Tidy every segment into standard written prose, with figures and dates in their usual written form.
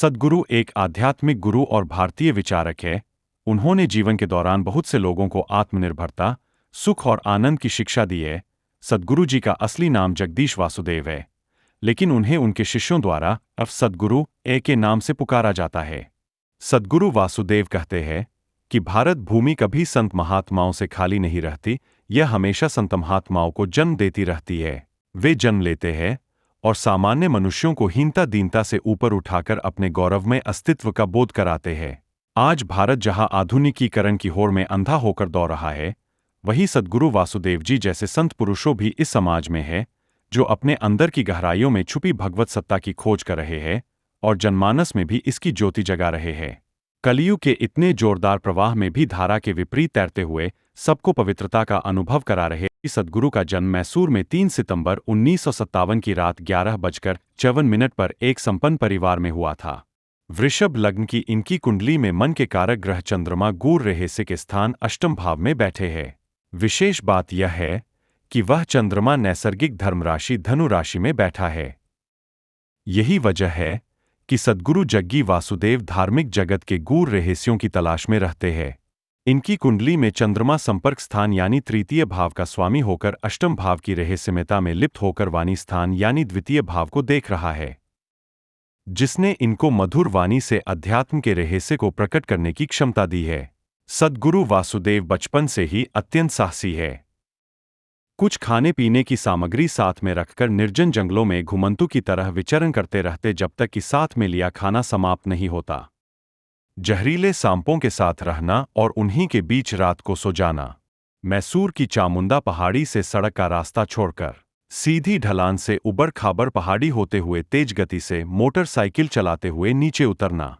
सद्गुरु एक आध्यात्मिक गुरु और भारतीय विचारक है। उन्होंने जीवन के दौरान बहुत से लोगों को आत्मनिर्भरता, सुख और आनंद की शिक्षा दी है। सद्गुरु जी का असली नाम जगदीश वासुदेव है, लेकिन उन्हें उनके शिष्यों द्वारा अब सद्गुरु के नाम से पुकारा जाता है। सद्गुरु वासुदेव कहते हैं कि भारत भूमि कभी संत महात्माओं से खाली नहीं रहती, यह हमेशा संत महात्माओं को जन्म देती रहती है। वे जन्म लेते हैं और सामान्य मनुष्यों को हीनता दीनता से ऊपर उठाकर अपने गौरवमय अस्तित्व का बोध कराते हैं। आज भारत जहां आधुनिकीकरण की होड़ में अंधा होकर दौड़ रहा है, वहीं सद्गुरु वासुदेव जी जैसे संत पुरुषों भी इस समाज में हैं, जो अपने अंदर की गहराइयों में छुपी भगवत सत्ता की खोज कर रहे हैं और जनमानस में भी इसकी ज्योति जगा रहे हैं। कलियुग के इतने जोरदार प्रवाह में भी धारा के विपरीत तैरते हुए सबको पवित्रता का अनुभव करा रहे सद्गुरु का जन्म मैसूर में 3 सितंबर 1957 की रात 11:54 पर एक संपन्न परिवार में हुआ था। वृषभ लग्न की इनकी कुंडली में मन के कारक ग्रह चंद्रमा गुरु रहस्य के स्थान अष्टम भाव में बैठे हैं। विशेष बात यह है कि वह चंद्रमा नैसर्गिक धर्म राशि धनु राशि में बैठा है। यही वजह है कि सद्गुरु जग्गी वासुदेव धार्मिक जगत के गूढ़ रहस्यों की तलाश में रहते हैं। इनकी कुंडली में चंद्रमा संपर्क स्थान यानी तृतीय भाव का स्वामी होकर अष्टम भाव की रहस्यमयता में लिप्त होकर वाणी स्थान यानी द्वितीय भाव को देख रहा है, जिसने इनको मधुर वाणी से अध्यात्म के रहस्य को प्रकट करने की क्षमता दी है। सद्गुरु वासुदेव बचपन से ही अत्यंत साहसी है। कुछ खाने पीने की सामग्री साथ में रखकर निर्जन जंगलों में घुमंतु की तरह विचरण करते रहते जब तक कि साथ में लिया खाना समाप्त नहीं होता। जहरीले सांपों के साथ रहना और उन्हीं के बीच रात को सो जाना। मैसूर की चामुंडा पहाड़ी से सड़क का रास्ता छोड़कर सीधी ढलान से उबड़ खाबड़ पहाड़ी होते हुए तेज गति से मोटरसाइकिल चलाते हुए नीचे उतरना,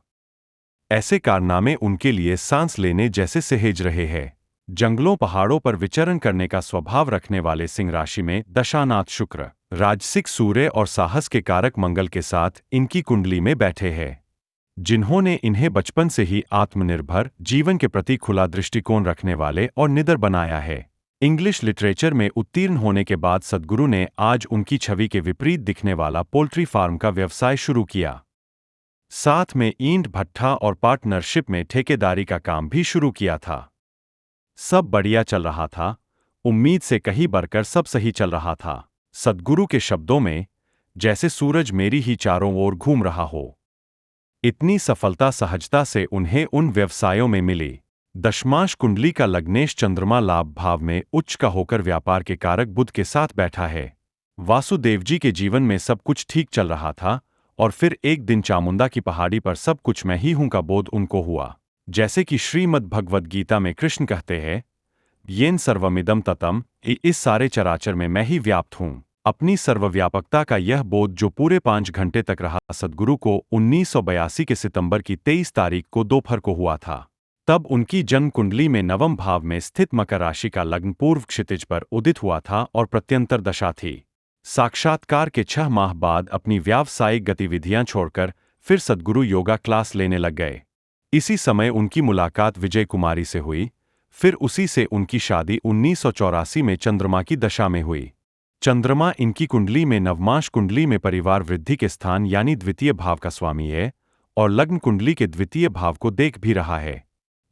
ऐसे कारनामे उनके लिए सांस लेने जैसे सहेज रहे हैं। जंगलों पहाड़ों पर विचरण करने का स्वभाव रखने वाले सिंह राशि में दशानाथ शुक्र, राजसिक सूर्य और साहस के कारक मंगल के साथ इनकी कुंडली में बैठे हैं, जिन्होंने इन्हें बचपन से ही आत्मनिर्भर जीवन के प्रति खुला दृष्टिकोण रखने वाले और निडर बनाया है। इंग्लिश लिटरेचर में उत्तीर्ण होने के बाद सद्गुरु ने आज उनकी छवि के विपरीत दिखने वाला पोल्ट्री फार्म का व्यवसाय शुरू किया। साथ में ईंट भट्ठा और पार्टनरशिप में ठेकेदारी का काम भी शुरू किया था। सब बढ़िया चल रहा था, उम्मीद से कहीं बढ़कर सब सही चल रहा था। सद्गुरु के शब्दों में, जैसे सूरज मेरी ही चारों ओर घूम रहा हो। इतनी सफलता सहजता से उन्हें उन व्यवसायों में मिली। दशमांश कुंडली का लग्नेश चंद्रमा लाभ भाव में उच्च का होकर व्यापार के कारक बुध के साथ बैठा है। वासुदेव जी के जीवन में सब कुछ ठीक चल रहा था और फिर एक दिन चामुंडा की पहाड़ी पर सब कुछ मैं ही हूं का बोध उनको हुआ। जैसे कि श्रीमद् भगवद गीता में कृष्ण कहते हैं, येन सर्वमिदं ततम, इस सारे चराचर में मैं ही व्याप्त हूं। अपनी सर्वव्यापकता का यह बोध जो पूरे 5 घंटे तक रहा, सद्गुरु को 1982 के सितंबर की 23 तारीख को दोपहर को हुआ था। तब उनकी जन्म कुंडली में नवम भाव में स्थित मकर राशि का लग्न पूर्व क्षितिज पर उदित हुआ था और प्रत्यंतर दशा थी। साक्षात्कार के 6 माह बाद अपनी व्यावसायिक गतिविधियां छोड़कर फिर सद्गुरु योगा क्लास लेने लग गए। इसी समय उनकी मुलाकात विजय कुमारी से हुई। फिर उसी से उनकी शादी 1984 में चंद्रमा की दशा में हुई। चंद्रमा इनकी कुंडली में नवमांश कुंडली में परिवार वृद्धि के स्थान यानी द्वितीय भाव का स्वामी है और लग्न कुंडली के द्वितीय भाव को देख भी रहा है।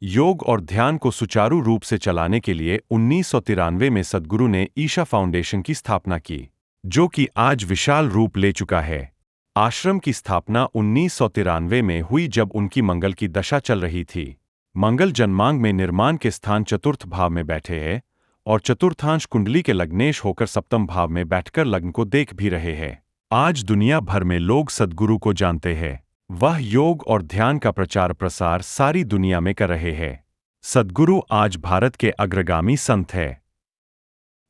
योग और ध्यान को सुचारू रूप से चलाने के लिए 1993 में सद्गुरु ने ईशा फाउंडेशन की स्थापना की, जो कि आज विशाल रूप ले चुका है। आश्रम की स्थापना 1993 में हुई जब उनकी मंगल की दशा चल रही थी। मंगल जन्मांग में निर्माण के स्थान चतुर्थ भाव में बैठे हैं और चतुर्थांश कुंडली के लग्नेश होकर सप्तम भाव में बैठकर लग्न को देख भी रहे हैं। आज दुनिया भर में लोग सद्गुरु को जानते हैं। वह योग और ध्यान का प्रचार प्रसार सारी दुनिया में कर रहे हैं। सद्गुरु आज भारत के अग्रगामी संत है।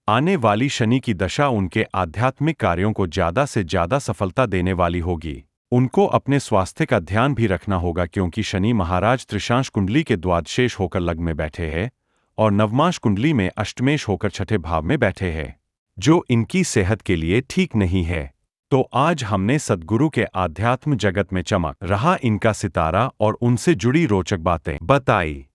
आने वाली शनि की दशा उनके आध्यात्मिक कार्यों को ज्यादा से ज्यादा सफलता देने वाली होगी। उनको अपने स्वास्थ्य का ध्यान भी रखना होगा, क्योंकि शनि महाराज त्रिशांश कुंडली के द्वादशेष होकर लग्न में बैठे हैं और नवमांश कुंडली में अष्टमेश होकर छठे भाव में बैठे हैं, जो इनकी सेहत के लिए ठीक नहीं है। तो आज हमने सद्गुरु के आध्यात्म जगत में चमक रहा इनका सितारा और उनसे जुड़ी रोचक बातें बताई।